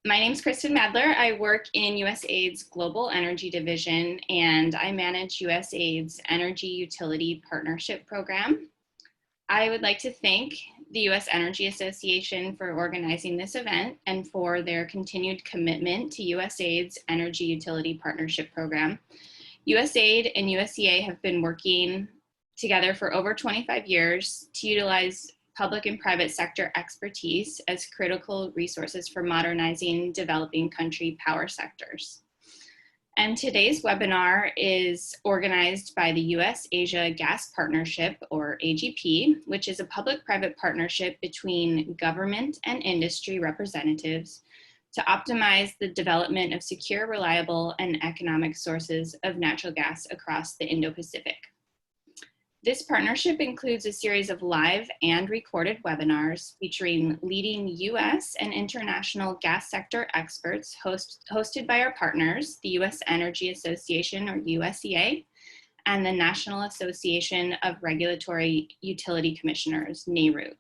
My name is Kristen Madler. I work in USAID's Global Energy Division, and I manage USAID's Energy Utility Partnership Program. I would like to thank the U.S. Energy Association for organizing this event and for their continued commitment to USAID's Energy Utility Partnership Program. USAID and USEA have been working together for over 25 years to utilize public and private sector expertise as critical resources for modernizing developing country power sectors. And today's webinar is organized by the US-Asia Gas Partnership, or AGP, which is a public-private partnership between government and industry representatives to optimize the development of secure, reliable, and economic sources of natural gas across the Indo-Pacific. This partnership includes a series of live and recorded webinars featuring leading US and international gas sector experts hosted by our partners, the US Energy Association, or USEA, and the National Association of Regulatory Utility Commissioners, NARUC.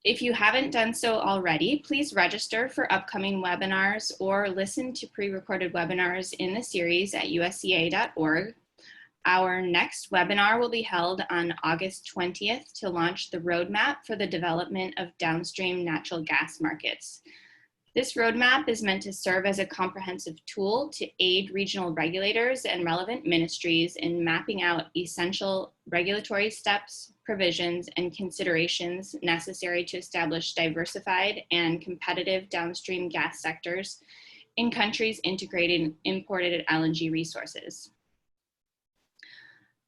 If you haven't done so already, please register for upcoming webinars or listen to pre-recorded webinars in the series at usea.org. Our next webinar will be held on August 20th to launch the roadmap for the development of downstream natural gas markets. This roadmap is meant to serve as a comprehensive tool to aid regional regulators and relevant ministries in mapping out essential regulatory steps, provisions, and considerations necessary to establish diversified and competitive downstream gas sectors in countries integrating imported LNG resources.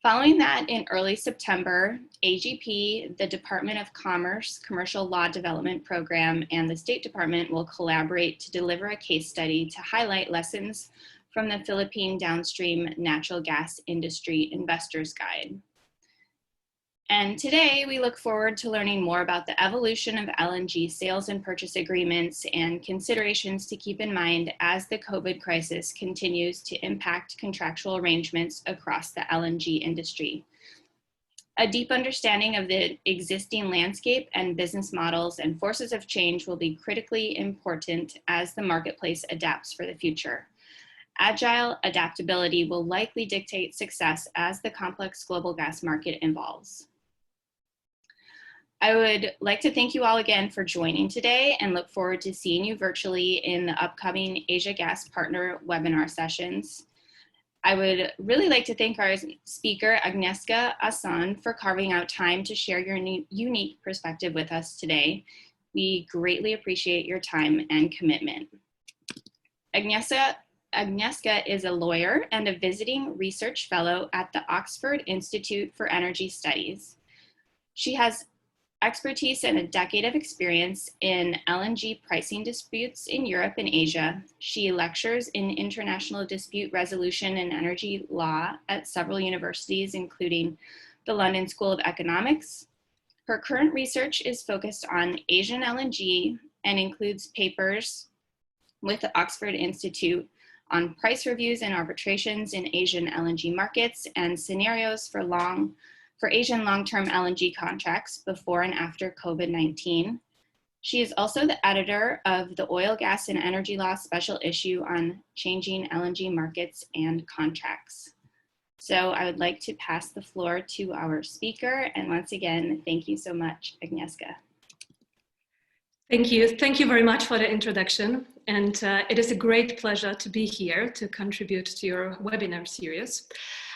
Following that, in early September, AGP, the Department of Commerce Commercial Law Development Program, and the State Department will collaborate to deliver a case study to highlight lessons from the Philippine Downstream Natural Gas Industry Investor's Guide. And today, we look forward to learning more about the evolution of LNG sales and purchase agreements and considerations to keep in mind as the COVID crisis continues to impact contractual arrangements across the LNG industry. A deep understanding of the existing landscape and business models and forces of change will be critically important as the marketplace adapts for the future. Agile adaptability will likely dictate success as the complex global gas market evolves. I would like to thank you all again for joining today and look forward to seeing you virtually in the upcoming Asia Gas Partner webinar sessions. I would really like to thank our speaker, Agnieszka Asan, for carving out time to share your unique perspective with us today. We greatly appreciate your time and commitment. Agnieszka is a lawyer and a visiting research fellow at the Oxford Institute for Energy Studies. She has expertise and a decade of experience in LNG pricing disputes in Europe and Asia. She lectures in international dispute resolution and energy law at several universities, including the London School of Economics. Her current research is focused on Asian LNG and includes papers with the Oxford Institute on price reviews and arbitrations in Asian LNG markets and scenarios for Asian long-term LNG contracts before and after COVID-19. She is also the editor of the Oil, Gas, and Energy Law Special Issue on Changing LNG Markets and Contracts. So I would like to pass the floor to our speaker. And once again, thank you so much, Agnieszka. Thank you. Thank you very much for the introduction. And it is a great pleasure to be here to contribute to your webinar series.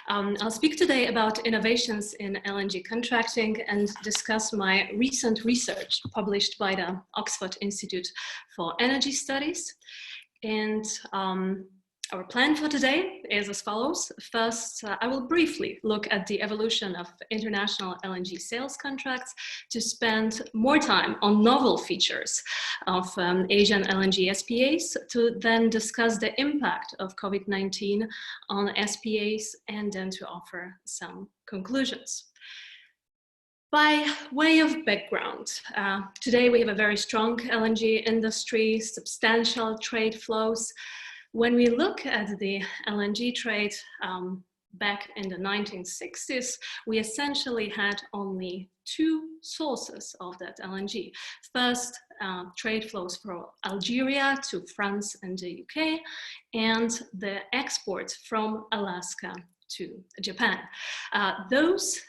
I'll speak today about innovations in LNG contracting and discuss my recent research published by the Oxford Institute for Energy Studies. And our plan for today is as follows. First, I will briefly look at the evolution of international LNG sales contracts to spend more time on novel features of Asian LNG SPAs, to then discuss the impact of COVID-19 on SPAs, and then to offer some conclusions. By way of background, today we have a very strong LNG industry, substantial trade flows. When we look at the LNG trade, back in the 1960s, we essentially had only two sources of that LNG. First, trade flows from Algeria to France and the UK, and the exports from Alaska to Japan. Those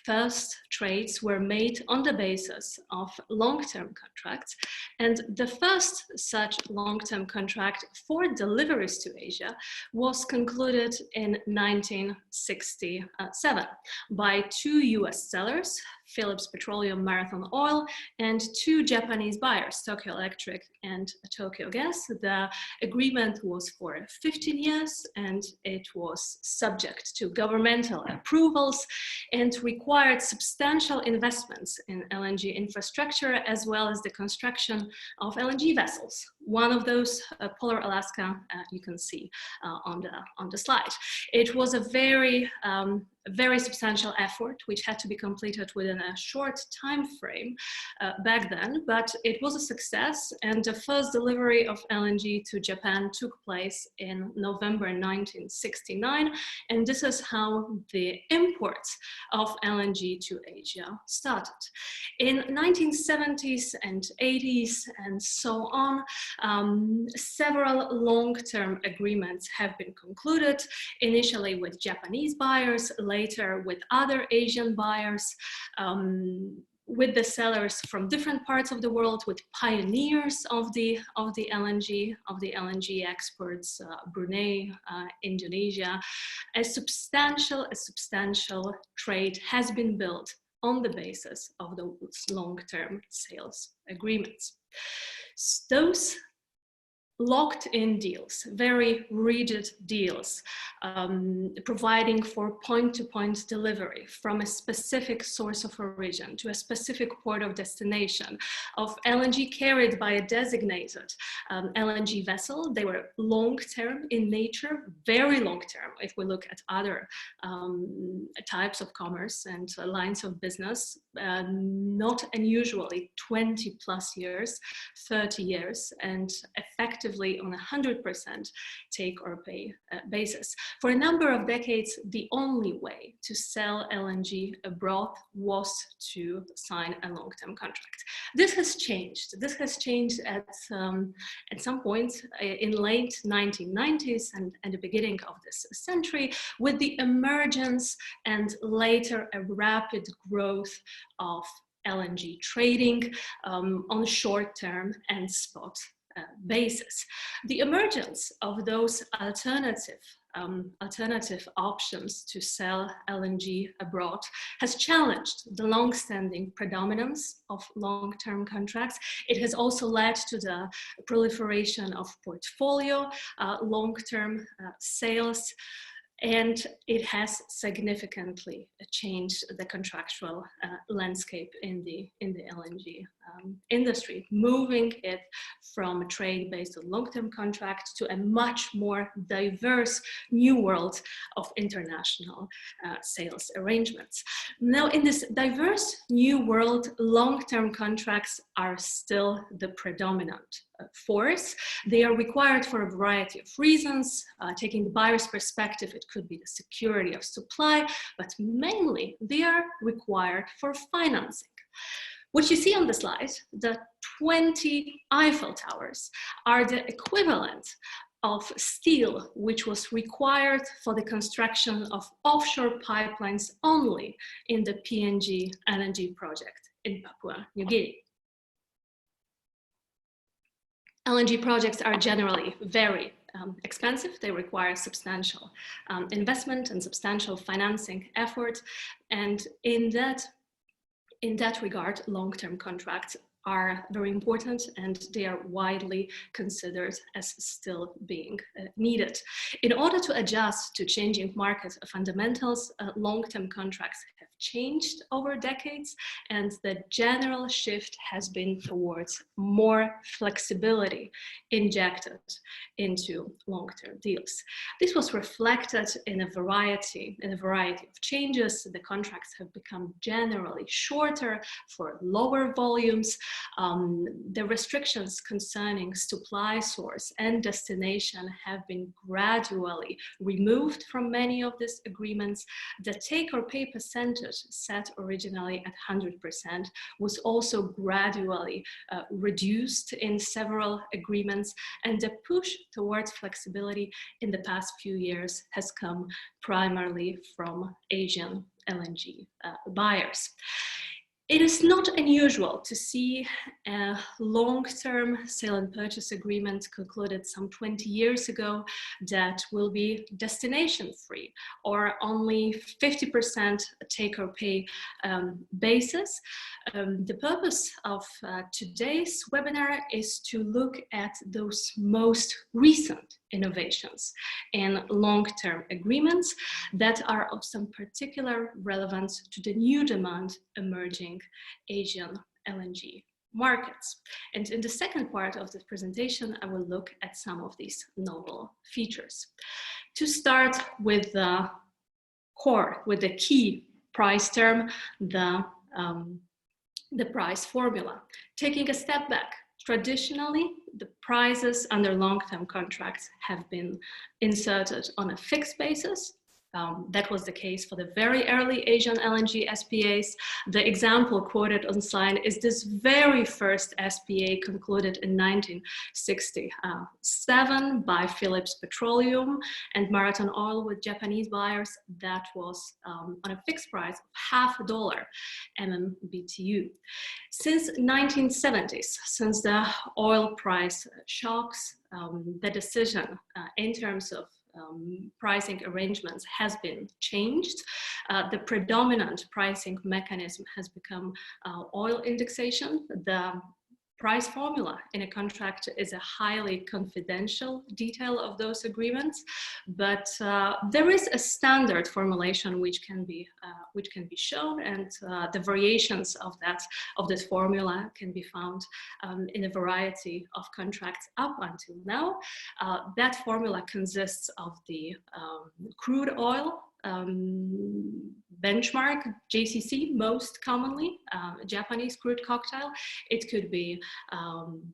first trades were made on the basis of long-term contracts, and the first such long-term contract for deliveries to Asia was concluded in 1967 by two US sellers, Phillips Petroleum Marathon Oil, and two Japanese buyers, Tokyo Electric and Tokyo Gas. The agreement was for 15 years, and it was subject to governmental approvals and required substantial investments in LNG infrastructure, as well as the construction of LNG vessels. One of those, Polar Alaska, you can see on the slide. It was a very substantial effort, which had to be completed within a short time frame back then, but it was a success, and the first delivery of LNG to Japan took place in November 1969, and this is how the imports of LNG to Asia started. In 1970s and 80s and so on, several long-term agreements have been concluded, initially with Japanese buyers, later with other Asian buyers, with the sellers from different parts of the world, with pioneers of the LNG exports, Brunei, Indonesia. A substantial trade has been built on the basis of those long-term sales agreements. Those locked-in deals, very rigid deals, providing for point-to-point delivery from a specific source of origin to a specific port of destination of LNG carried by a designated LNG vessel. They were long-term in nature, very long-term. If we look at other types of commerce and lines of business, not unusually 20 plus years, 30 years, and effectively on 100% take or pay basis. For a number of decades, the only way to sell LNG abroad was to sign a long-term contract. This has changed. This has changed at some point in late 1990s and the beginning of this century, with the emergence and later a rapid growth of LNG trading on short-term and spot basis. The emergence of those alternative options to sell LNG abroad has challenged the long-standing predominance of long-term contracts. It has also led to the proliferation of portfolio long-term sales, and it has significantly changed the contractual landscape in the LNG industry, moving it from a trade based on long-term contracts to a much more diverse new world of international sales arrangements. Now, in this diverse new world, long-term contracts are still the predominant force. They are required for a variety of reasons. Taking the buyer's perspective, it could be the security of supply, but mainly they are required for financing. What you see on the slide, the 20 Eiffel Towers, are the equivalent of steel which was required for the construction of offshore pipelines only in the PNG LNG project in Papua New Guinea. LNG projects are generally very expensive. They require substantial investment and substantial financing effort. And in that regard, long-term contracts are very important, and they are widely considered as still being needed. In order to adjust to changing market fundamentals, long-term contracts have changed over decades, and the general shift has been towards more flexibility injected into long-term deals. This was reflected in a variety of changes. The contracts have become generally shorter for lower volumes. The restrictions concerning supply source and destination have been gradually removed from many of these agreements. The take or pay percentage set originally at 100% was also gradually reduced in several agreements, and the push towards flexibility in the past few years has come primarily from Asian LNG buyers. It is not unusual to see a long-term sale and purchase agreement concluded some 20 years ago that will be destination-free or only 50% take-or-pay basis. The purpose of today's webinar is to look at those most recent innovations in long-term agreements that are of some particular relevance to the new demand emerging Asian LNG markets. And in the second part of this presentation, I will look at some of these novel features. To start with the core, with the key price term, the price formula. Taking a step back, traditionally, the prices under long-term contracts have been inserted on a fixed basis. That was the case for the very early Asian LNG SPAs. The example quoted on slide is this very first SPA concluded in 1967 by Phillips Petroleum and Marathon Oil with Japanese buyers. That was on a fixed price of $0.50 MMBTU. Since 1970s, since the oil price shocks, the decision in terms of pricing arrangements has been changed. The predominant pricing mechanism has become oil indexation. The price formula in a contract is a highly confidential detail of those agreements, but there is a standard formulation which can be shown, and the variations of this formula can be found in a variety of contracts up until now. That formula consists of the crude oil benchmark, JCC, most commonly, Japanese crude cocktail. It could be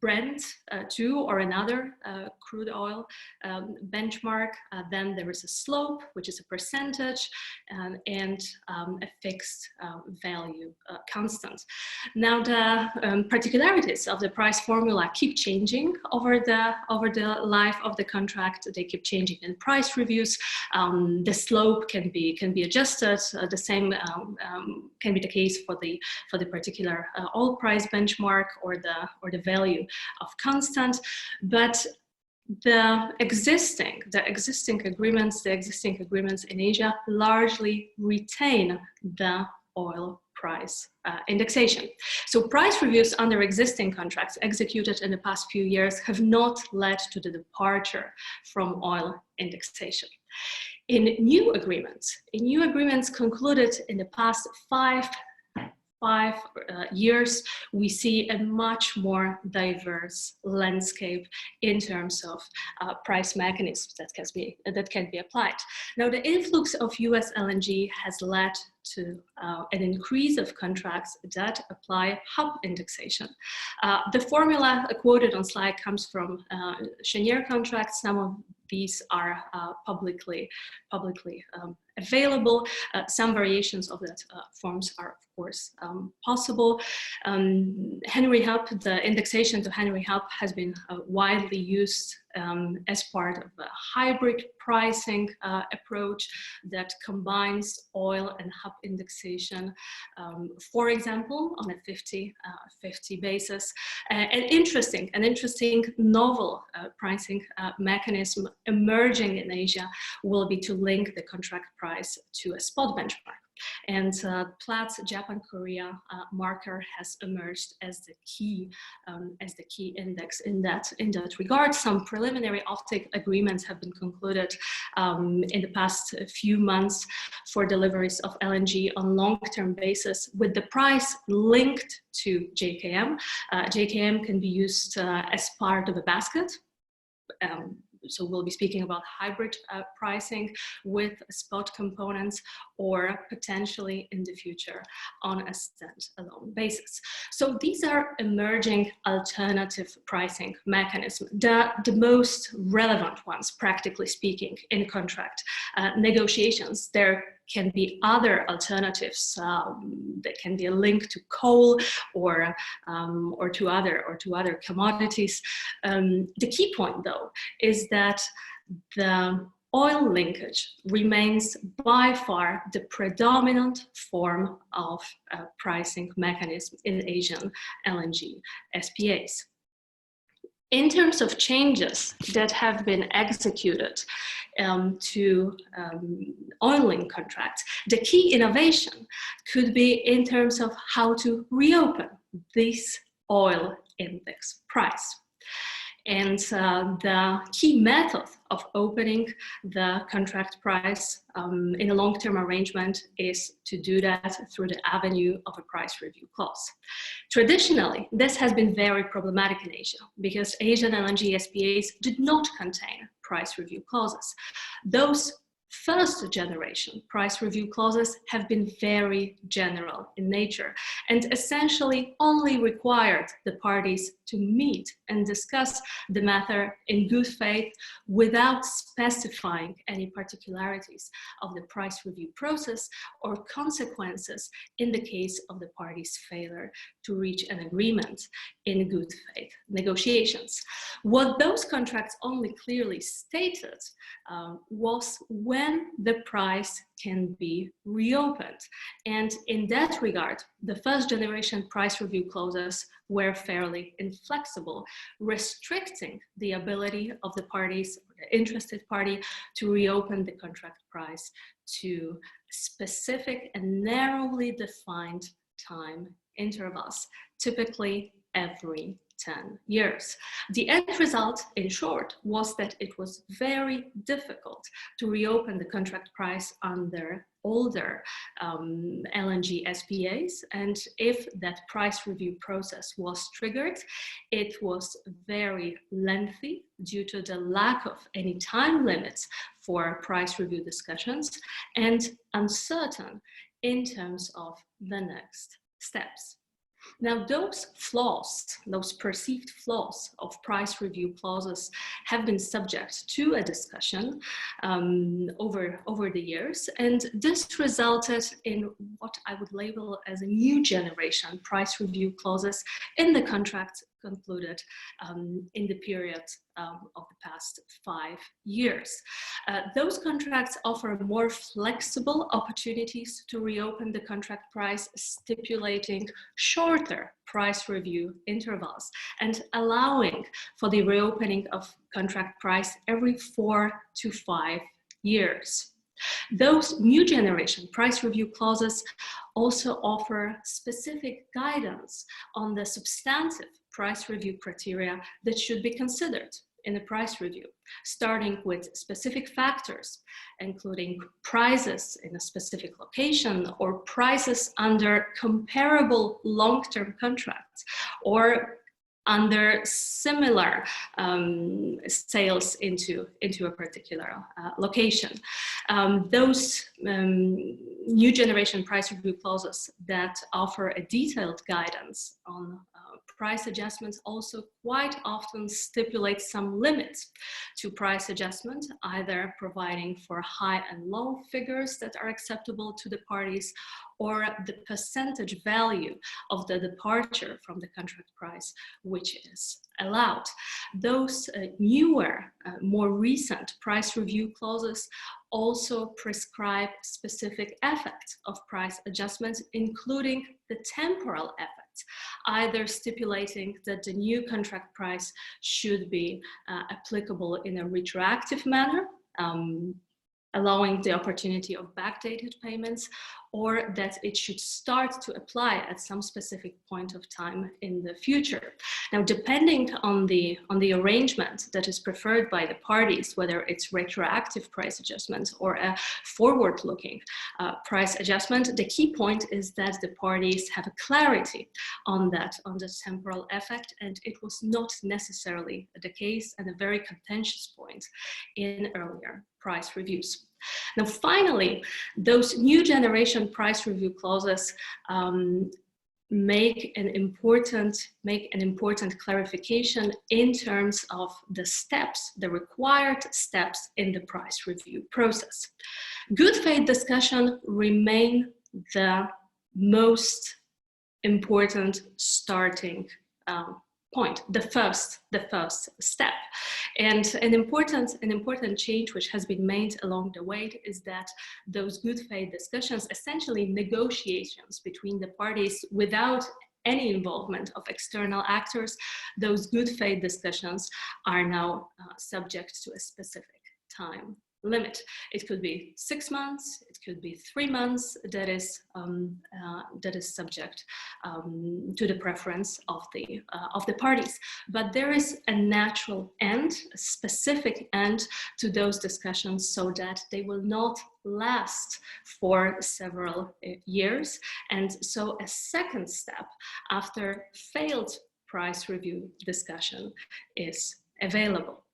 Brent too, or another crude oil benchmark. Then there is a slope, which is a percentage, and a fixed value constant. Now the particularities of the price formula keep changing over the life of the contract. They keep changing in price reviews. The slope can be adjusted. The same can be the case for the particular oil price benchmark or the value of constant. But the existing agreements in Asia largely retain the oil price indexation. So price reviews under existing contracts executed in the past few years have not led to the departure from oil indexation. In new agreements concluded in the past five years, we see a much more diverse landscape in terms of price mechanisms that can be applied. Now, the influx of US LNG has led to an increase of contracts that apply hub indexation. The formula quoted on slide comes from Cheniere contracts. Some of these are publicly available. Some variations of that forms are, of course, possible. Henry Hub, the indexation to Henry Hub has been widely used as part of a hybrid pricing approach that combines oil and hub indexation, for example, on a 50 basis. An interesting novel pricing mechanism emerging in Asia will be to link the contract price to a spot benchmark. And Platts Japan Korea marker has emerged as the key index in that regard. Some preliminary offtake agreements have been concluded in the past few months for deliveries of LNG on long-term basis with the price linked to JKM. JKM can be used as part of a basket. So we'll be speaking about hybrid pricing with spot components, or potentially in the future on a standalone basis. So these are emerging alternative pricing mechanisms, the most relevant ones, practically speaking, in contract negotiations. There can be other alternatives that can be a link to coal or to other commodities. The key point, though, is that the oil linkage remains by far the predominant form of pricing mechanism in Asian LNG SPAs. In terms of changes that have been executed to oil link contracts, the key innovation could be in terms of how to reopen this oil index price. And the key method of opening the contract price in a long-term arrangement is to do that through the avenue of a price review clause. Traditionally, this has been very problematic in Asia because Asian LNG SPAs did not contain price review clauses. Those first generation price review clauses have been very general in nature and essentially only required the parties to meet and discuss the matter in good faith without specifying any particularities of the price review process or consequences in the case of the parties' failure to reach an agreement in good faith negotiations. What those contracts only clearly stated was when the price can be reopened. And in that regard, the first generation price review clauses were fairly inflexible, restricting the ability of the parties, or the interested party, to reopen the contract price to specific and narrowly defined time intervals, typically every 10 years. The end result, in short, was that it was very difficult to reopen the contract price under older LNG SPAs, and if that price review process was triggered, it was very lengthy due to the lack of any time limits for price review discussions and uncertain in terms of the next steps. Now, those flaws, those perceived flaws of price review clauses have been subject to a discussion over the years, and this resulted in what I would label as a new generation price review clauses in the contracts concluded in the period of the past 5 years. Those contracts offer more flexible opportunities to reopen the contract price, stipulating shorter price review intervals and allowing for the reopening of contract price every 4 to 5 years. Those new generation price review clauses also offer specific guidance on the substantive price review criteria that should be considered in a price review, starting with specific factors, including prices in a specific location or prices under comparable long-term contracts or under similar sales into a particular location. Those new generation price review clauses that offer a detailed guidance on price adjustments also quite often stipulate some limits to price adjustment, either providing for high and low figures that are acceptable to the parties or the percentage value of the departure from the contract price, which is allowed. Those newer, more recent price review clauses also prescribe specific effects of price adjustments, including the temporal effects, either stipulating that the new contract price should be applicable in a retroactive manner, allowing the opportunity of backdated payments, or that it should start to apply at some specific point of time in the future. Now, depending on the arrangement that is preferred by the parties, whether it's retroactive price adjustment or a forward-looking price adjustment, the key point is that the parties have a clarity on that, on the temporal effect, and it was not necessarily the case, and a very contentious point in earlier price reviews. Now, finally, those new generation price review clauses make an important clarification in terms of the steps, the required steps in the price review process. Good faith discussion remain the most important starting point, the first step. And an important change which has been made along the way is that those good faith discussions, essentially negotiations between the parties without any involvement of external actors, those good faith discussions are now subject to a specific time limit. It could be 6 months, it could be 3 months, that is subject to the preference of the parties. But there is a natural end, a specific end to those discussions, so that they will not last for several years. And so a second step after failed price review discussion is available.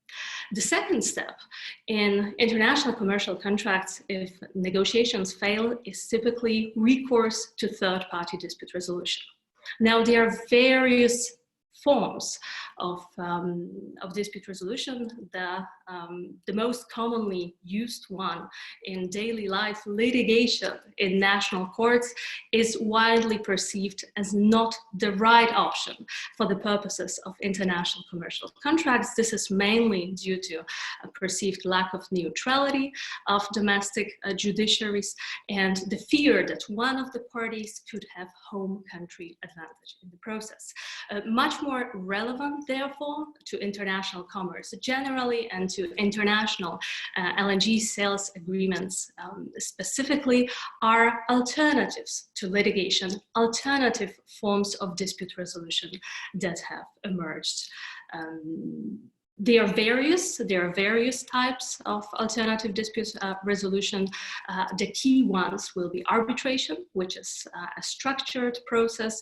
The second step in international commercial contracts, if negotiations fail, is typically recourse to third-party dispute resolution. Now, there are various forms of dispute resolution. The most commonly used one in daily life, litigation in national courts, is widely perceived as not the right option for the purposes of international commercial contracts. This is mainly due to a perceived lack of neutrality of domestic judiciaries and the fear that one of the parties could have home country advantage in the process. Much more relevant, therefore, to international commerce generally and to international LNG sales agreements specifically are alternatives to litigation, alternative forms of dispute resolution that have emerged. There are various types of alternative dispute resolution. The key ones will be arbitration, which is a structured process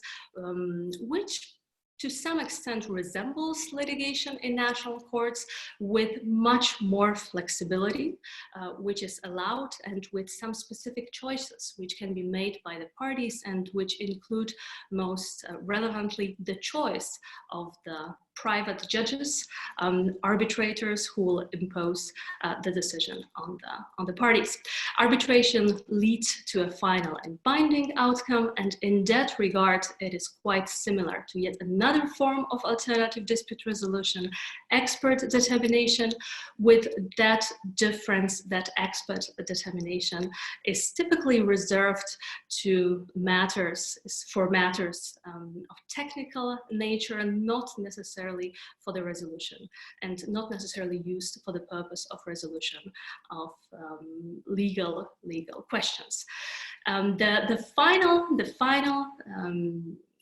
which to some extent resembles litigation in national courts, with much more flexibility, which is allowed, and with some specific choices which can be made by the parties, and which include most relevantly the choice of the private judges, arbitrators who will impose the decision on the parties. Arbitration leads to a final and binding outcome, and in that regard, it is quite similar to yet another form of alternative dispute resolution, expert determination, with that difference that expert determination is typically reserved to matters of technical nature, and not necessarily for the resolution, and not necessarily used for the purpose of resolution of legal questions. The final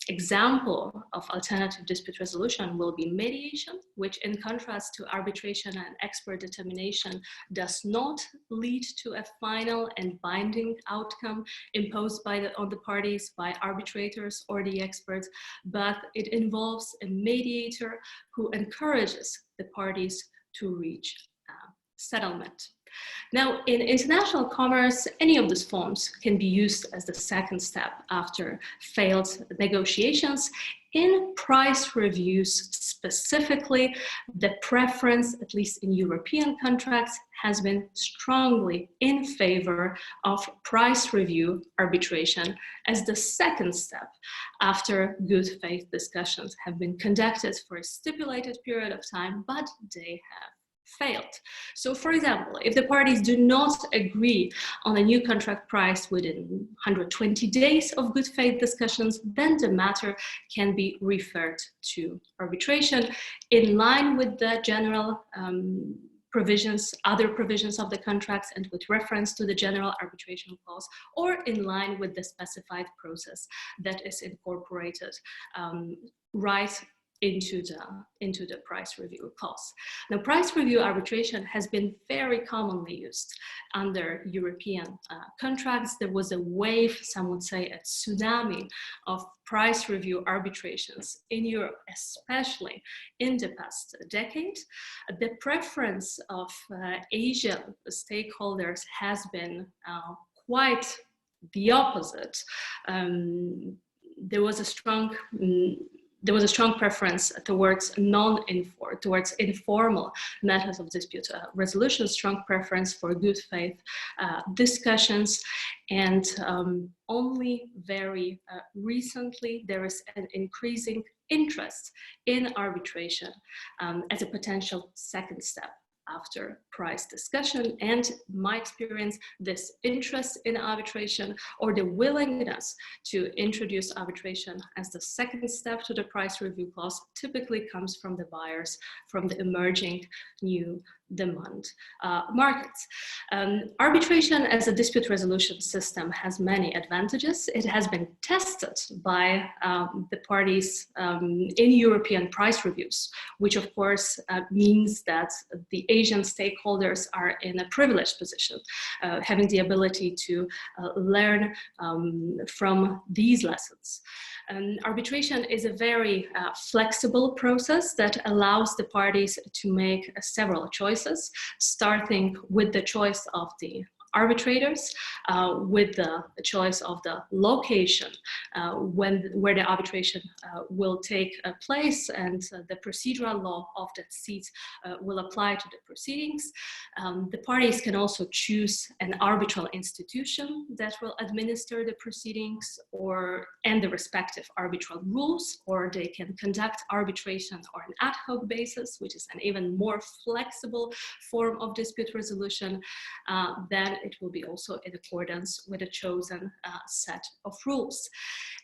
example of alternative dispute resolution will be mediation, which in contrast to arbitration and expert determination does not lead to a final and binding outcome imposed on the parties by arbitrators or the experts, but it involves a mediator who encourages the parties to reach settlement. Now, in international commerce, any of these forms can be used as the second step after failed negotiations. In price reviews specifically, the preference, at least in European contracts, has been strongly in favor of price review arbitration as the second step after good faith discussions have been conducted for a stipulated period of time, but they have failed. So, for example, if the parties do not agree on a new contract price within 120 days of good faith discussions, then the matter can be referred to arbitration in line with the general provisions, other provisions of the contracts, and with reference to the general arbitration clause, or in line with the specified process that is incorporated right into the price review clause. Now, price review arbitration has been very commonly used under European contracts. There was a wave, some would say a tsunami, of price review arbitrations in Europe, especially in the past decade. The preference of Asian stakeholders has been quite the opposite. There was a strong preference towards informal methods of dispute resolution, strong preference for good faith discussions, and only very recently there is an increasing interest in arbitration as a potential second step after price discussion. And my experience, this interest in arbitration, or the willingness to introduce arbitration as the second step to the price review clause, typically comes from the buyers, from the emerging new demand markets. Arbitration as a dispute resolution system has many advantages. It has been tested by the parties in European price reviews, which of course means that the Asian stakeholders are in a privileged position, having the ability to learn from these lessons. Arbitration is a very flexible process that allows the parties to make several choices, starting with the choice of the arbitrators, with the choice of the location where the arbitration will take place, and the procedural law of that seat will apply to the proceedings. The parties can also choose an arbitral institution that will administer the proceedings and the respective arbitral rules, or they can conduct arbitration on an ad hoc basis, which is an even more flexible form of dispute resolution. Then it will be also in accordance with a chosen set of rules.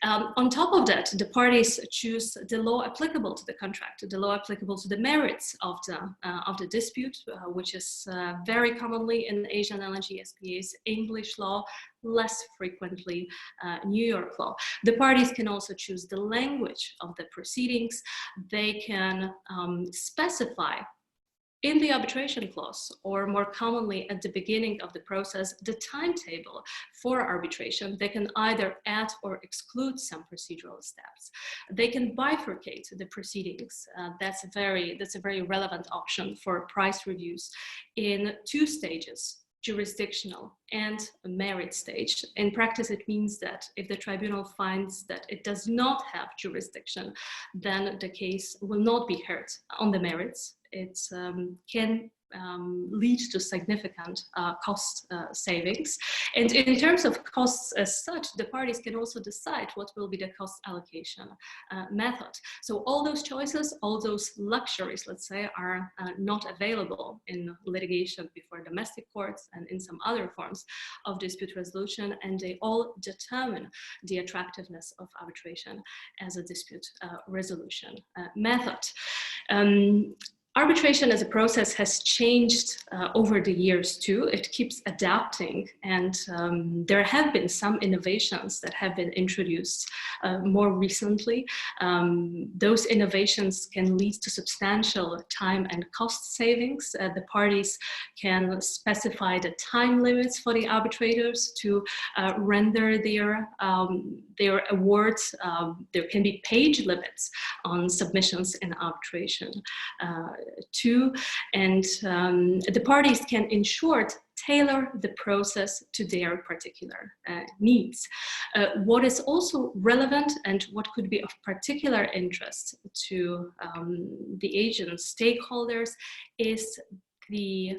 On top of that, the parties choose the law applicable to the contract, the law applicable to the merits of the dispute, which is very commonly in Asian LNG SPAs, English law, less frequently New York law. The parties can also choose the language of the proceedings. They can specify in the arbitration clause, or more commonly at the beginning of the process, the timetable for arbitration. They can either add or exclude some procedural steps. They can bifurcate the proceedings. That's a very relevant option for price reviews in two stages: jurisdictional and a merit stage. In practice, it means that if the tribunal finds that it does not have jurisdiction, then the case will not be heard on the merits. It can lead to significant cost savings. And in terms of costs as such, the parties can also decide what will be the cost allocation method. So all those choices, all those luxuries, let's say, are not available in litigation before domestic courts and in some other forms of dispute resolution, and they all determine the attractiveness of arbitration as a dispute resolution method. Arbitration as a process has changed over the years too. It keeps adapting, and there have been some innovations that have been introduced more recently. Those innovations can lead to substantial time and cost savings. The parties can specify the time limits for the arbitrators to render their awards. There can be page limits on submissions in arbitration too, and the parties can, in short, tailor the process to their particular needs. What is also relevant and what could be of particular interest to the Asian stakeholders is the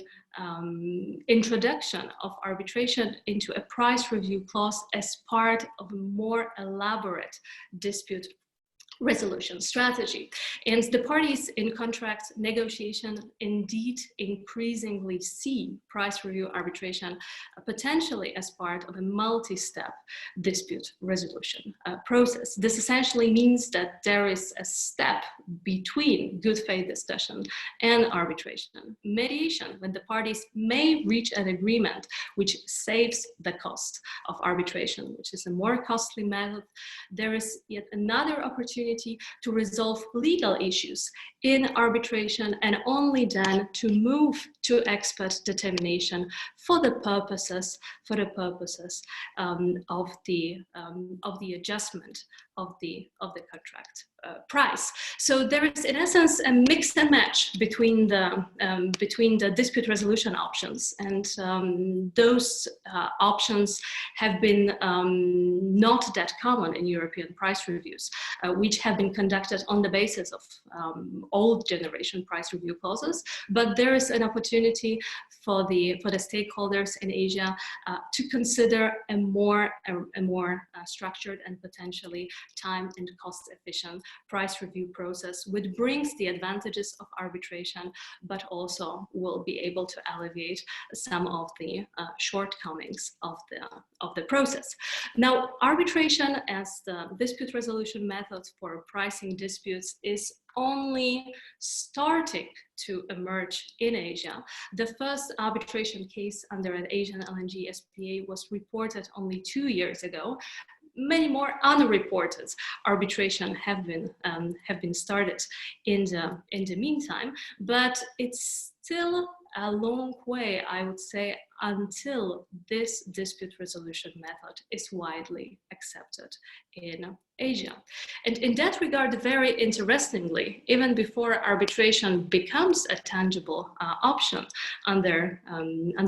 introduction of arbitration into a price review clause as part of a more elaborate dispute resolution strategy. And the parties in contract negotiation indeed increasingly see price review arbitration potentially as part of a multi-step dispute resolution process. This essentially means that there is a step between good faith discussion and arbitration. Mediation, when the parties may reach an agreement which saves the cost of arbitration, which is a more costly method, there is yet another opportunity to resolve legal issues in arbitration, and only then to move to expert determination for the purposes of the adjustment of the contract price. So there is, in essence, a mix and match between the dispute resolution options, and those options have been not that common in European price reviews, which have been conducted on the basis of old generation price review clauses. But there is an opportunity for the stakeholders in Asia to consider a more structured and potentially time and cost efficient price review process, which brings the advantages of arbitration, but also will be able to alleviate some of the shortcomings of the process. Now, arbitration as the dispute resolution method for pricing disputes is only starting to emerge in Asia. The first arbitration case under an Asian LNG SPA was reported only 2 years ago. Many more unreported arbitration have been started in the meantime, but it's still a long way, I would say, until this dispute resolution method is widely accepted in Asia. And in that regard, very interestingly, even before arbitration becomes a tangible option under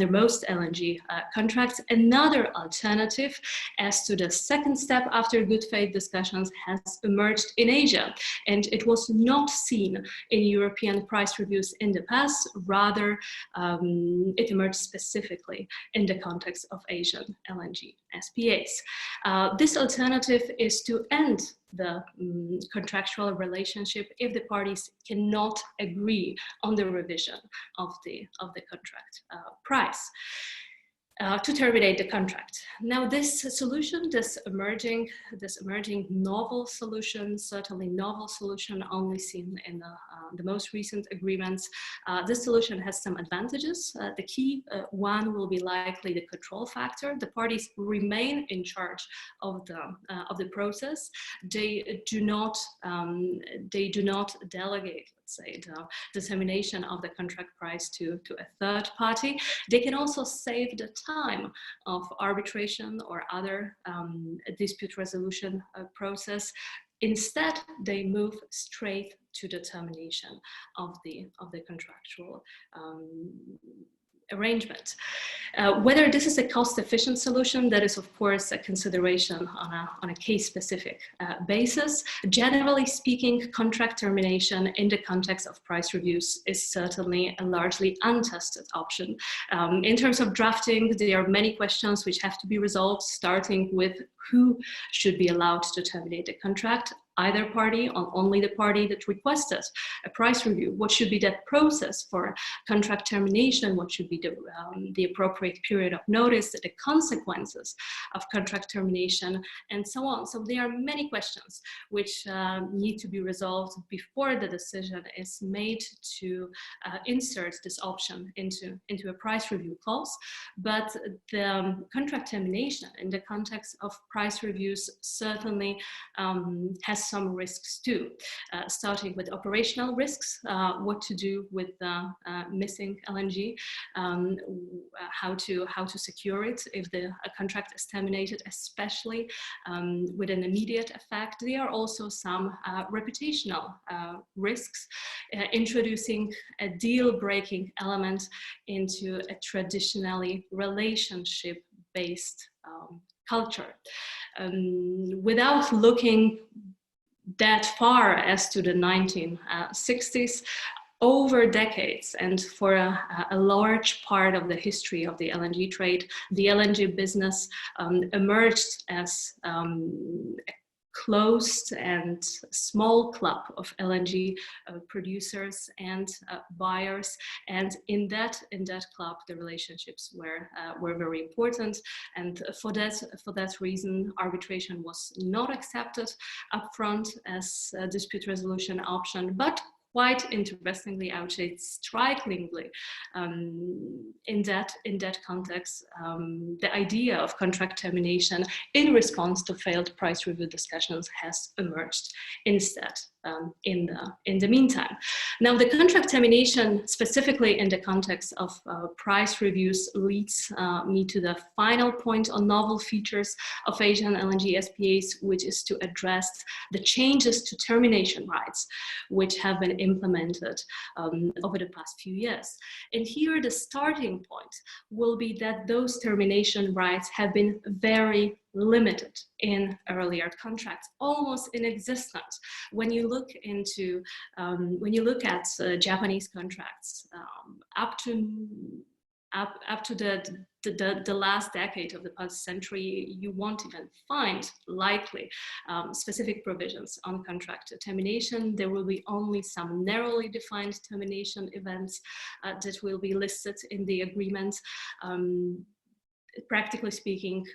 most LNG contracts, another alternative as to the second step after good faith discussions has emerged in Asia. And it was not seen in European price reviews in the past, rather it emerged specifically in the context of Asian LNG SPAs. This alternative is to end the contractual relationship if the parties cannot agree on the revision of the contract price. To terminate the contract. Now, this solution, this emerging novel solution, certainly novel solution only seen in the most recent agreements, this solution has some advantages. The key one will be likely the control factor. The parties remain in charge of the process. They do not delegate, let's say, the determination of the contract price to a third party. They can also save the time of arbitration or other dispute resolution process. Instead, they move straight to the termination of the contractual arrangement. Whether this is a cost-efficient solution, that is of course a consideration on a case-specific basis. Generally speaking, contract termination in the context of price reviews is certainly a largely untested option. In terms of drafting, there are many questions which have to be resolved, starting with who should be allowed to terminate the contract. Either party, or only the party that requested a price review. What should be that process for contract termination? What should be the appropriate period of notice, the consequences of contract termination, and so on. So there are many questions which need to be resolved before the decision is made to insert this option into a price review clause. But the contract termination in the context of price reviews certainly has some risks too, starting with operational risks, what to do with missing LNG, how to secure it if the contract is terminated, especially with an immediate effect. There are also some reputational risks, introducing a deal-breaking element into a traditionally relationship-based culture. Without looking that far as to the 1960s, over decades and for a large part of the history of the LNG trade, the LNG business emerged as a closed and small club of LNG producers and buyers, and in that club the relationships were very important, and for that reason arbitration was not accepted upfront as a dispute resolution option, but quite interestingly, I would say strikingly, in that context, the idea of contract termination in response to failed price review discussions has emerged instead. In the meantime, now the contract termination, specifically in the context of price reviews, leads me to the final point on novel features of Asian LNG SPAs, which is to address the changes to termination rights, which have been implemented over the past few years. And here the starting point will be that those termination rights have been very limited in earlier contracts, almost inexistent. When you look at Japanese contracts up to the last decade of the past century, you won't even find likely specific provisions on contract termination. There will be only some narrowly defined termination events that will be listed in the agreement. Practically speaking,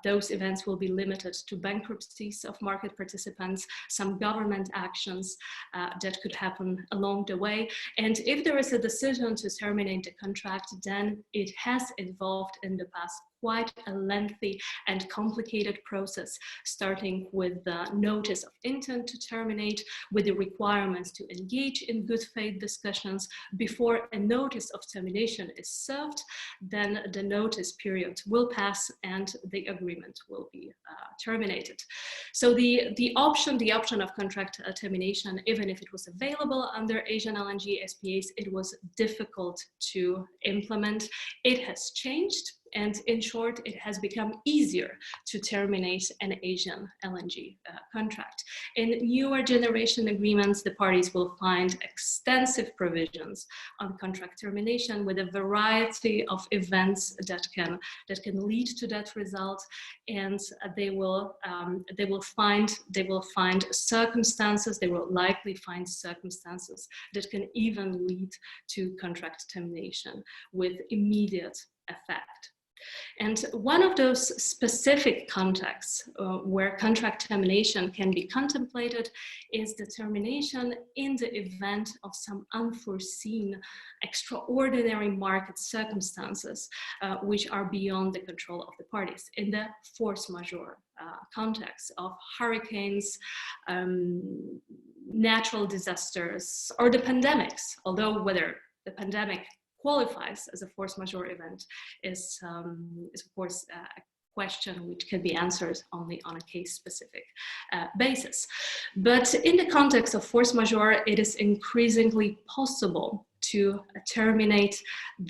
those events will be limited to bankruptcies of market participants, some government actions that could happen along the way. And if there is a decision to terminate the contract, then it has involved in the past quite a lengthy and complicated process, starting with the notice of intent to terminate, with the requirements to engage in good faith discussions before a notice of termination is served. Then the notice period will pass and the agreement will be terminated. So the option of contract termination, even if it was available under Asian LNG SPAs, it was difficult to implement. It has changed. And in short, it has become easier to terminate an Asian LNG contract. In newer generation agreements, the parties will find extensive provisions on contract termination with a variety of events that can lead to that result, and they will likely find circumstances that can even lead to contract termination with immediate effect. And one of those specific contexts where contract termination can be contemplated is the termination in the event of some unforeseen, extraordinary market circumstances which are beyond the control of the parties, in the force majeure context of hurricanes, natural disasters, or the pandemics, although whether the pandemic qualifies as a force majeure event is of course a question which can be answered only on a case-specific basis. But in the context of force majeure, it is increasingly possible to terminate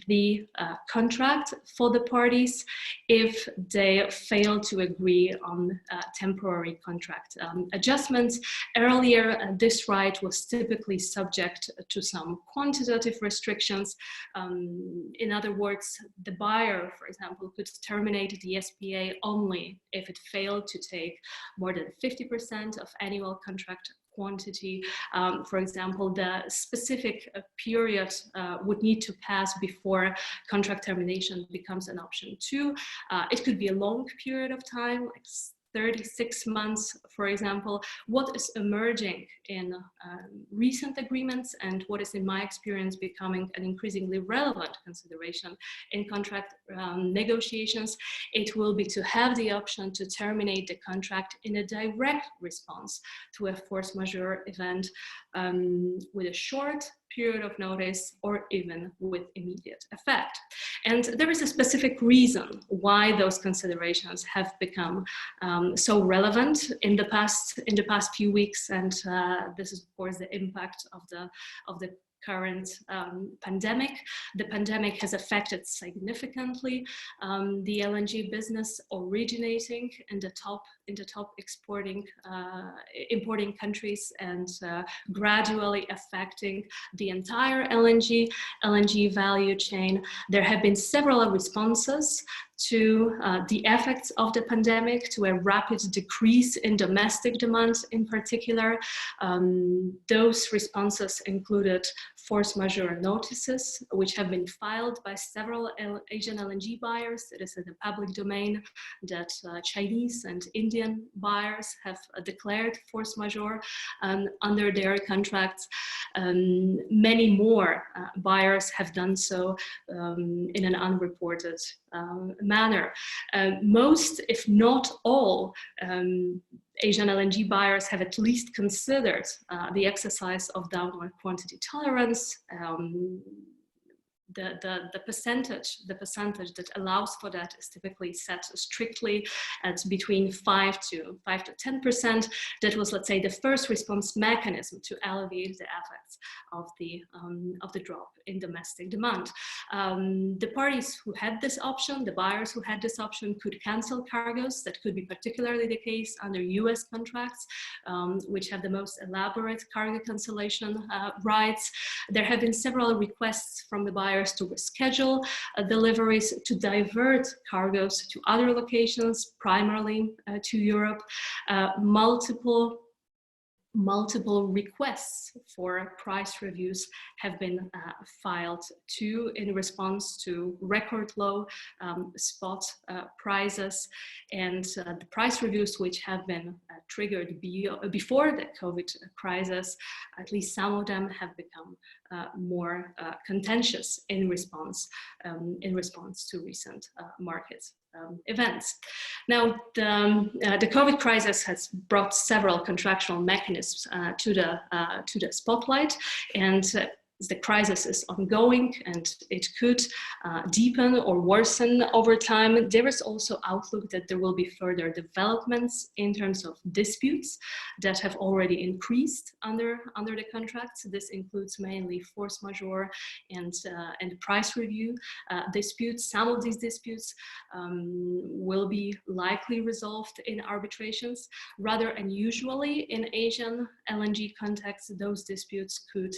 the contract for the parties if they fail to agree on temporary contract adjustments. Earlier, this right was typically subject to some quantitative restrictions. In other words, the buyer, for example, could terminate the SPA only if it failed to take more than 50% of annual contract quantity. For example, the specific period would need to pass before contract termination becomes an option too. It could be a long period of time, like 36 months, for example. What is emerging in recent agreements, and what is in my experience becoming an increasingly relevant consideration in contract negotiations, it will be to have the option to terminate the contract in a direct response to a force majeure event with a short period of notice or even with immediate effect. And there is a specific reason why those considerations have become so relevant in the past few weeks, and this is of course the impact of the current pandemic. The pandemic has affected significantly the LNG business originating in the top in the top importing countries and gradually affecting the entire LNG value chain. There have been several responses to the effects of the pandemic, to a rapid decrease in domestic demand in particular. Those responses included force majeure notices, which have been filed by several Asian LNG buyers. It is in the public domain that Chinese and Indian buyers have declared force majeure under their contracts. Many more buyers have done so in an unreported manner. Most, if not all, Asian LNG buyers have at least considered the exercise of downward quantity tolerance. The percentage that allows for that is typically set strictly at between 5 to 10%. That was, let's say, the first response mechanism to alleviate the effects of the drop in domestic demand. The parties who had this option, the buyers who had this option, could cancel cargoes. That could be particularly the case under US contracts, which have the most elaborate cargo cancellation rights. There have been several requests from the buyers to reschedule deliveries, to divert cargoes to other locations, primarily to Europe. Multiple requests for price reviews have been filed too, in response to record low spot prices, and the price reviews which have been triggered before the COVID crisis, at least some of them have become more contentious in response to recent market events. Now, the COVID crisis has brought several contractual mechanisms to the spotlight, and the crisis is ongoing and it could deepen or worsen over time. There is also outlook that there will be further developments in terms of disputes that have already increased under the contracts. This includes mainly force majeure and price review disputes. Some of these disputes will be likely resolved in arbitrations. Rather unusually, in Asian LNG contexts, those disputes could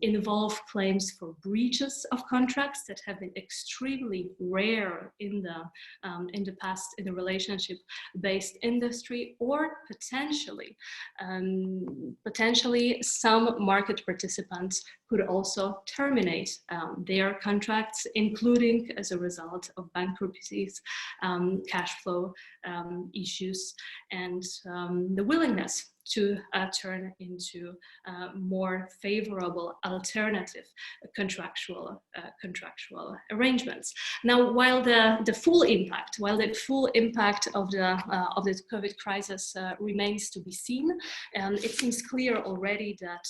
involve claims for breaches of contracts that have been extremely rare in the past in the relationship-based industry, or potentially some market participants could also terminate their contracts, including as a result of bankruptcies, cash flow issues, and the willingness to turn into more favorable alternative contractual arrangements. Now, while the full impact of the COVID crisis remains to be seen, it seems clear already that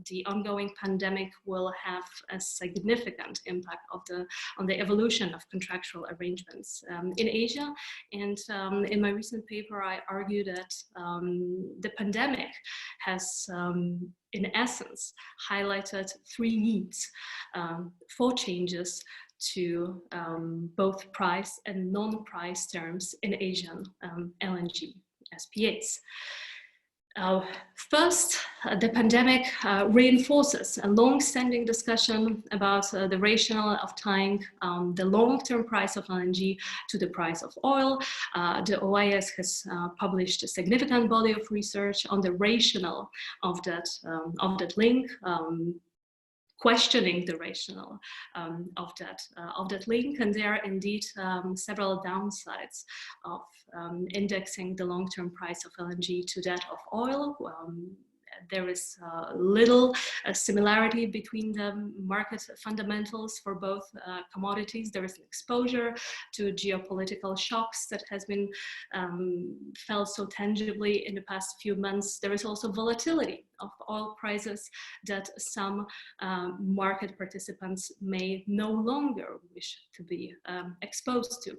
the ongoing pandemic will have a significant impact on the evolution of contractual arrangements in Asia. And in my recent paper, I argue that the pandemic has, in essence, highlighted three needs for changes to both price and non-price terms in Asian LNG SPAs. First, the pandemic reinforces a long-standing discussion about the rationale of tying the long-term price of LNG to the price of oil. The OIS has published a significant body of research on the rationale of that link, questioning the rationale of that link, and there are indeed several downsides of indexing the long-term price of LNG to that of oil. There is little similarity between the market fundamentals for both commodities. There is an exposure to geopolitical shocks that has been felt so tangibly in the past few months. There is also volatility of oil prices that some market participants may no longer wish to be exposed to.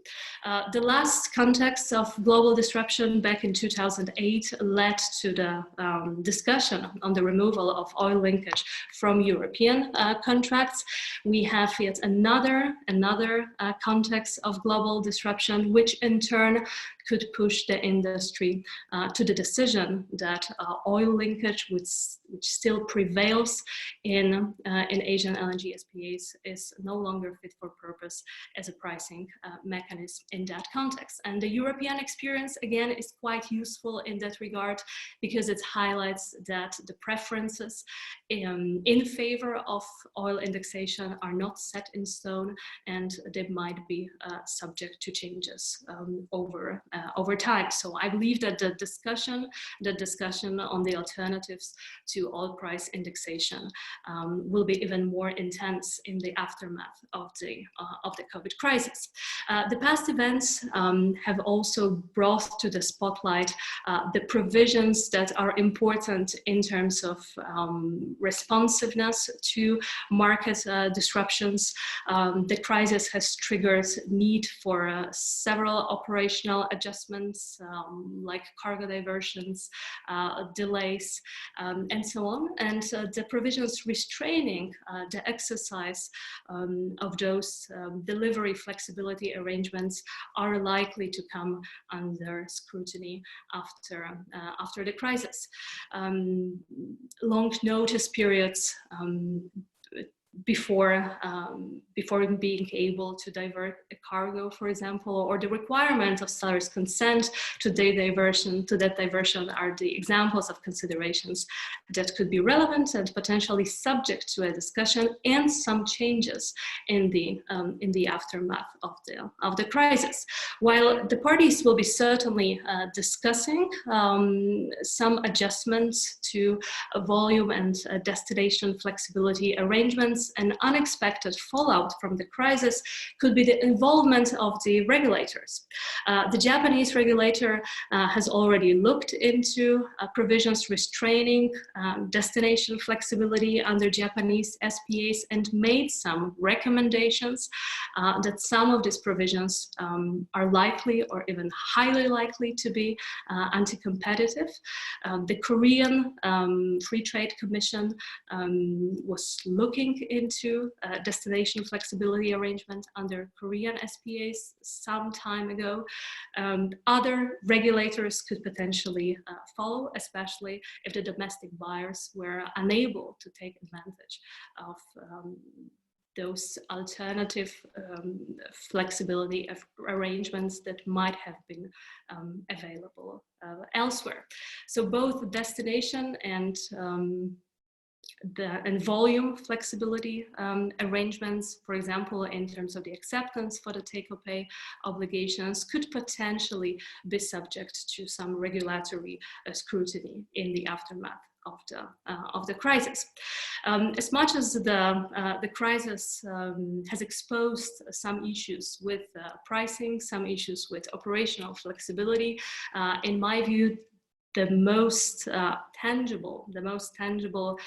The last context of global disruption back in 2008 led to the discussion on the removal of oil linkage from European contracts. We have yet another context of global disruption, which in turn could push the industry to the decision that oil linkage, which still prevails in Asian LNG SPAs, is no longer fit for purpose as a pricing mechanism in that context. And the European experience, again, is quite useful in that regard, because it highlights that the preferences in favor of oil indexation are not set in stone, and they might be subject to changes over time. So I believe that the discussion on the alternatives to oil price indexation will be even more intense in the aftermath of the COVID crisis. The past events have also brought to the spotlight the provisions that are important in terms of responsiveness to market disruptions. The crisis has triggered need for several operational adjustments, like cargo diversions, delays, and so on. And the provisions restraining the exercise of those delivery flexibility arrangements are likely to come under scrutiny after the crisis. Long notice periods before being able to divert a cargo, for example, or the requirement of seller's consent to that diversion are the examples of considerations that could be relevant and potentially subject to a discussion and some changes in the aftermath of the crisis. While the parties will be certainly discussing some adjustments to volume and destination flexibility arrangements, an unexpected fallout from the crisis could be the involvement of the regulators. The Japanese regulator has already looked into provisions restraining destination flexibility under Japanese SPAs and made some recommendations that some of these provisions are likely or even highly likely to be anti-competitive. The Korean Free Trade Commission was looking into destination flexibility arrangement under Korean SPAs some time ago. Other regulators could potentially follow, especially if the domestic buyers were unable to take advantage of those alternative flexibility of arrangements that might have been available elsewhere. So both destination and volume flexibility arrangements, for example, in terms of the acceptance for the take-or-pay obligations, could potentially be subject to some regulatory scrutiny in the aftermath of the crisis. As much as the crisis has exposed some issues with pricing, some issues with operational flexibility, in my view, the most tangible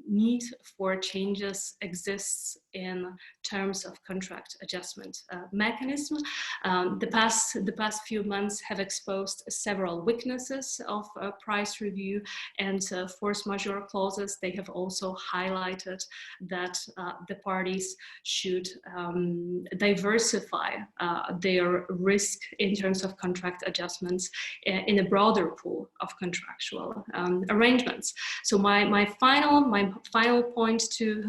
need for changes exists in terms of contract adjustment mechanism. The past few months have exposed several weaknesses of price review and force majeure clauses. They have also highlighted that the parties should diversify their risk in terms of contract adjustments in a broader pool of contractual arrangements. So my final point to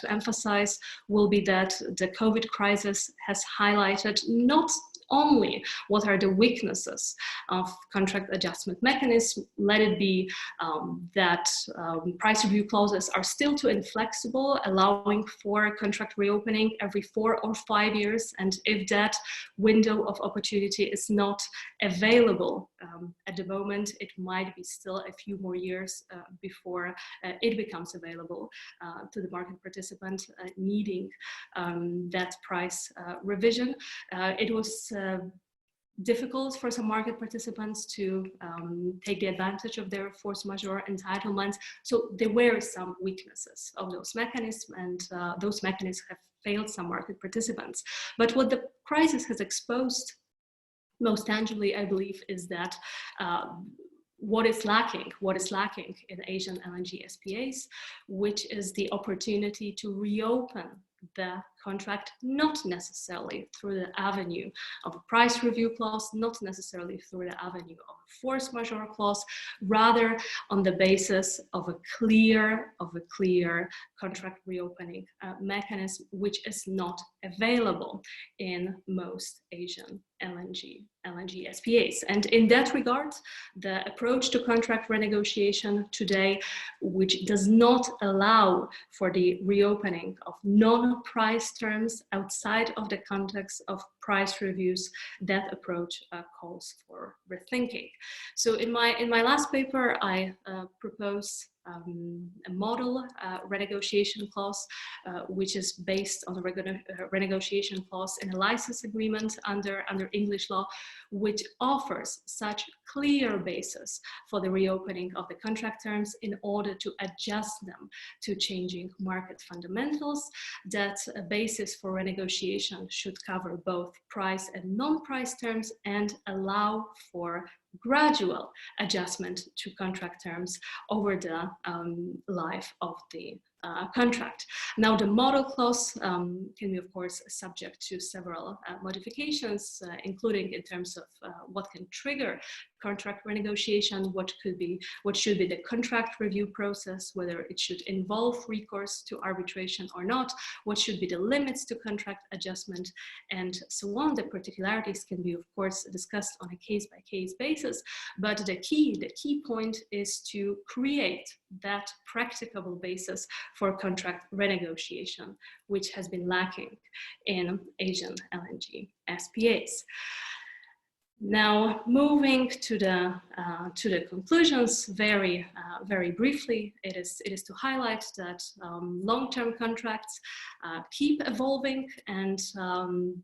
emphasize will be that the COVID crisis has highlighted not only what are the weaknesses of contract adjustment mechanism, let it be that price review clauses are still too inflexible, allowing for contract reopening every 4 or 5 years, and if that window of opportunity is not available at the moment, it might be still a few more years before it becomes available to the market participant needing that price revision. It was difficult for some market participants to take the advantage of their force majeure entitlements. So there were some weaknesses of those mechanisms, and those mechanisms have failed some market participants. But what the crisis has exposed most tangibly, I believe, is that what is lacking in Asian LNG SPAs, which is the opportunity to reopen the contract, not necessarily through the avenue of a price review clause, not necessarily through the avenue of a force majeure clause, rather on the basis of a clear contract reopening mechanism, which is not available in most Asian LNG SPAs. And in that regard, the approach to contract renegotiation today, which does not allow for the reopening of non-price terms outside of the context of price reviews, that approach calls for rethinking. So in my last paper, I propose a model renegotiation clause, which is based on a renegotiation clause in a license agreement under English law, which offers such clear basis for the reopening of the contract terms in order to adjust them to changing market fundamentals. That a basis for renegotiation should cover both price and non-price terms and allow for gradual adjustment to contract terms over the life of the contract. Now, the model clause can be, of course, subject to several modifications, including in terms of what can trigger contract renegotiation, what should be the contract review process, whether it should involve recourse to arbitration or not, what should be the limits to contract adjustment, and so on. The particularities can be, of course, discussed on a case-by-case basis, but the key point is to create that practicable basis for contract renegotiation, which has been lacking in Asian LNG SPAs. Now, moving to the conclusions, very briefly, it is to highlight that long-term contracts keep evolving, and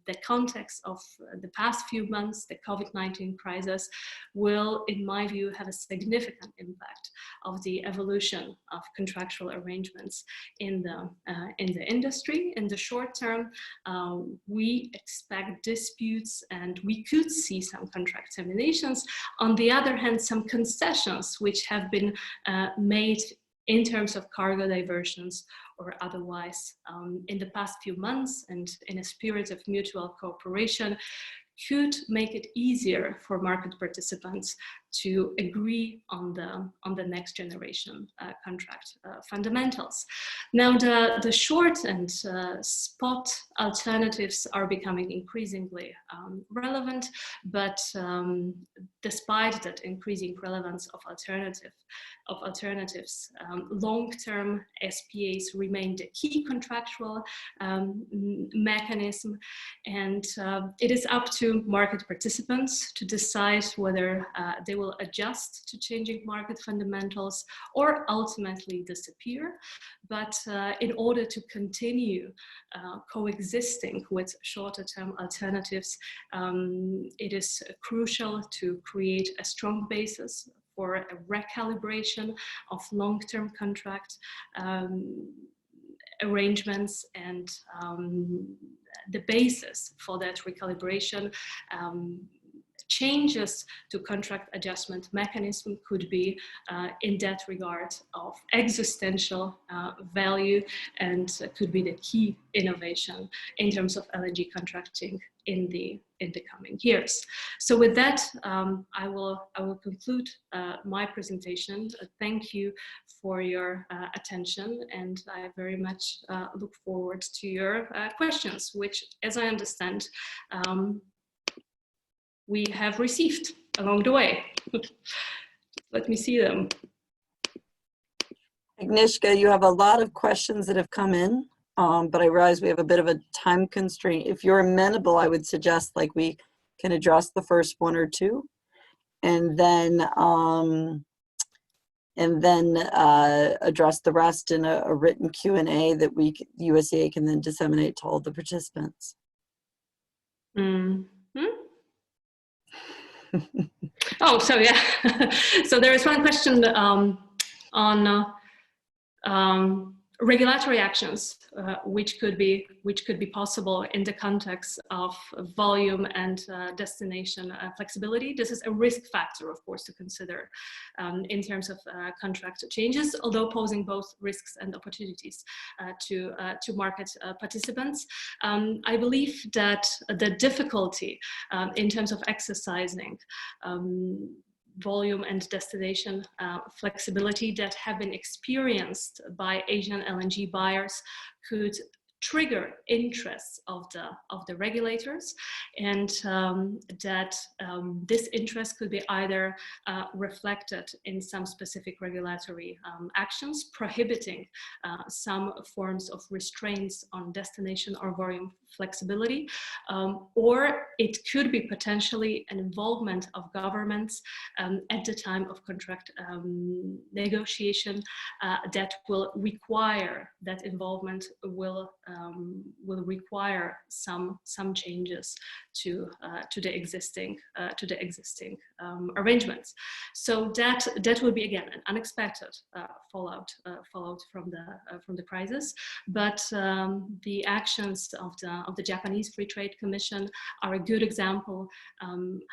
the context of the past few months, the COVID-19 crisis, will, in my view, have a significant impact of the evolution of contractual arrangements in the industry. In the short term, we expect disputes, and we could see some contract terminations. On the other hand, some concessions which have been made in terms of cargo diversions or otherwise in the past few months, and in a spirit of mutual cooperation, could make it easier for market participants to agree on the next generation contract fundamentals. Now, the short and spot alternatives are becoming increasingly relevant, but despite that increasing relevance of alternatives, long-term SPAs remain the key contractual mechanism, and it is up to market participants to decide whether they will adjust to changing market fundamentals or ultimately disappear. But in order to continue coexisting with shorter-term alternatives, it is crucial to create a strong basis for a recalibration of long-term contract arrangements, and the basis for that recalibration changes to contract adjustment mechanism could be in that regard of existential value, and could be the key innovation in terms of LNG contracting in the coming years. So with that, I will conclude my presentation. Thank you for your attention, and I very much look forward to your questions, which, as I understand, we have received along the way. Let me see them. Agnieszka, you have a lot of questions that have come in, but I realize we have a bit of a time constraint. If you're amenable, I would suggest like we can address the first one or two, and then address the rest in a written Q&A that USAID can then disseminate to all the participants. Mm-hmm. Oh, so yeah. So there is one question on regulatory actions which could be possible in the context of volume and destination flexibility. This is a risk factor, of course, to consider in terms of contract changes, although posing both risks and opportunities to market participants. I believe that the difficulty in terms of exercising volume and destination flexibility that have been experienced by Asian LNG buyers could trigger interests of the regulators, and that this interest could be either reflected in some specific regulatory actions prohibiting some forms of restraints on destination or volume flexibility, or it could be potentially an involvement of governments at the time of contract negotiation that will require, that involvement will require some changes to the existing arrangements. So that will be again an unexpected fallout from the crisis. But the actions of the Japanese Free Trade Commission are a good example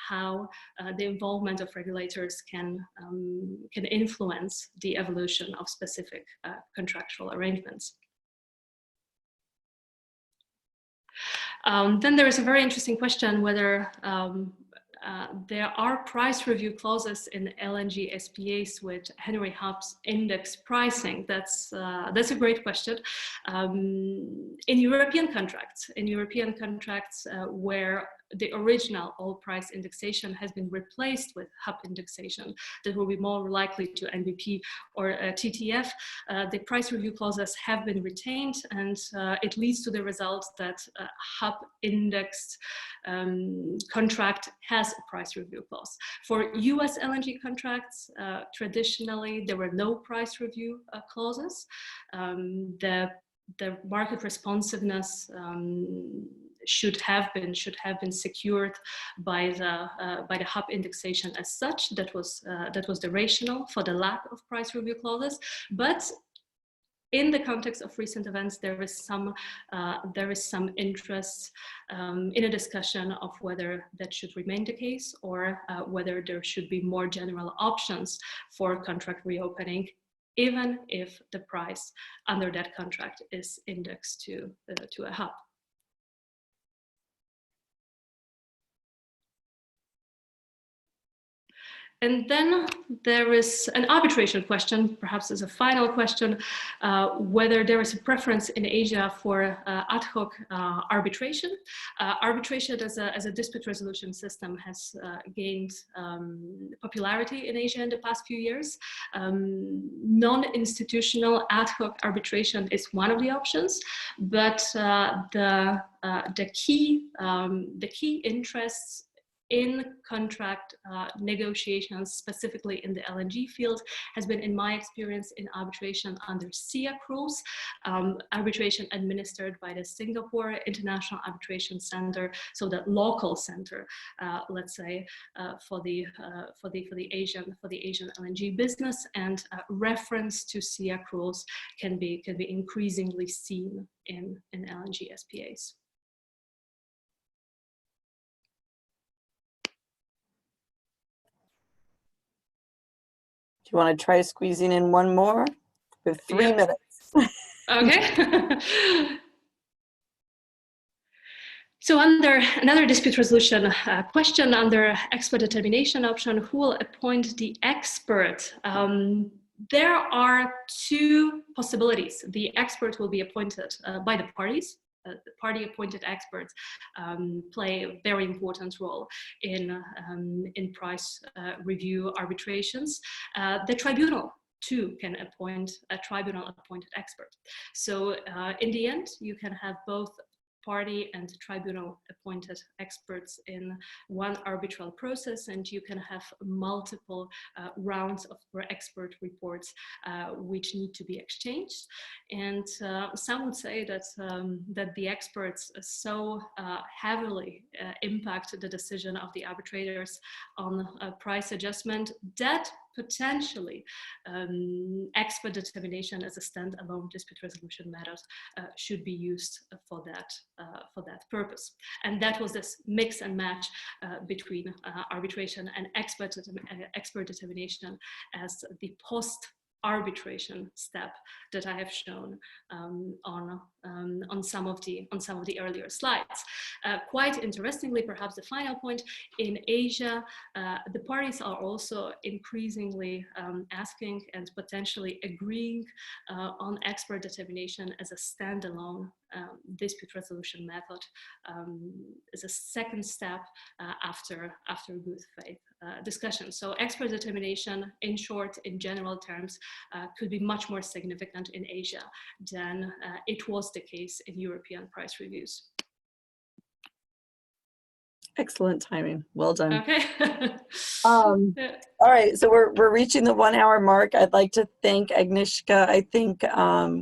how the involvement of regulators can influence the evolution of specific contractual arrangements. Then there is a very interesting question whether there are price review clauses in LNG SPAs with Henry Hub's index pricing. That's a great question. In European contracts where the original oil price indexation has been replaced with hub indexation that will be more likely to NBP or TTF, the price review clauses have been retained, and it leads to the result that hub indexed contract has a price review clause. For US LNG contracts, traditionally there were no price review clauses. The market responsiveness should have been secured by the hub indexation as such. That was the rationale for the lack of price review clauses. But in the context of recent events, there is some interest in a discussion of whether that should remain the case, or whether there should be more general options for contract reopening, even if the price under that contract is indexed to a hub. And then there is an arbitration question, perhaps as a final question, whether there is a preference in Asia for ad hoc arbitration. Arbitration as a dispute resolution system has gained popularity in Asia in the past few years. Non-institutional ad hoc arbitration is one of the options, but the key interests in contract negotiations, specifically in the LNG field, has been, in my experience, in arbitration under SIAC rules, arbitration administered by the Singapore International Arbitration Center, so the local center, let's say, for the Asian LNG business, and reference to SIAC rules can be increasingly seen in LNG SPAs. Do you want to try squeezing in one more? We have 3 minutes. Okay. So under another dispute resolution question, under expert determination option, who will appoint the expert? There are 2 possibilities. The expert will be appointed by the parties. The party-appointed experts play a very important role in price review arbitrations. The tribunal too can appoint a tribunal-appointed expert. So in the end, you can have both party and tribunal appointed experts in one arbitral process, and you can have multiple rounds of expert reports which need to be exchanged. And some would say that that the experts so heavily impact the decision of the arbitrators on price adjustment that potentially expert determination as a standalone dispute resolution method should be used for that purpose. And that was this mix and match between arbitration and expert determination as the post-arbitration step that I have shown on some of the earlier slides. Quite interestingly, perhaps the final point, in Asia, the parties are also increasingly asking and potentially agreeing on expert determination as a standalone dispute resolution method as a second step after good faith discussion. So expert determination, in short, in general terms, could be much more significant in Asia than it was the case in European price reviews. Excellent timing. Well done. Okay. All right, so we're reaching the 1 hour mark. I'd like to thank Agnieszka. I think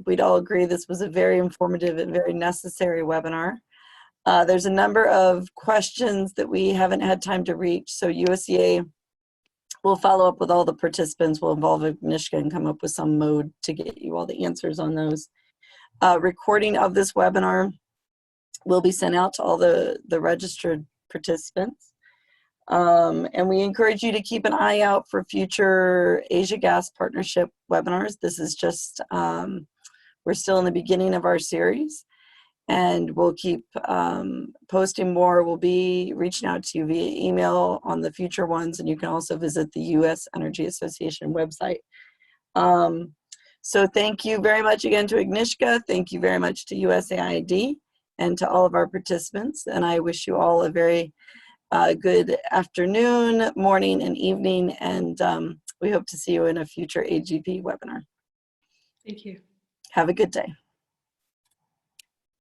we'd all agree this was a very informative and very necessary webinar. There's a number of questions that we haven't had time to reach, so USEA will follow up with all the participants. We'll involve Agnieszka and come up with some mode to get you all the answers on those. Recording of this webinar will be sent out to all the registered participants. And we encourage you to keep an eye out for future Asia Gas Partnership webinars. This is just, we're still in the beginning of our series, and we'll keep posting more. We'll be reaching out to you via email on the future ones, and you can also visit the U.S. Energy Association website. So thank you very much again to Agnieszka. Thank you very much to USAID and to all of our participants. And I wish you all a very good afternoon, morning, and evening. And we hope to see you in a future AGP webinar. Thank you. Have a good day.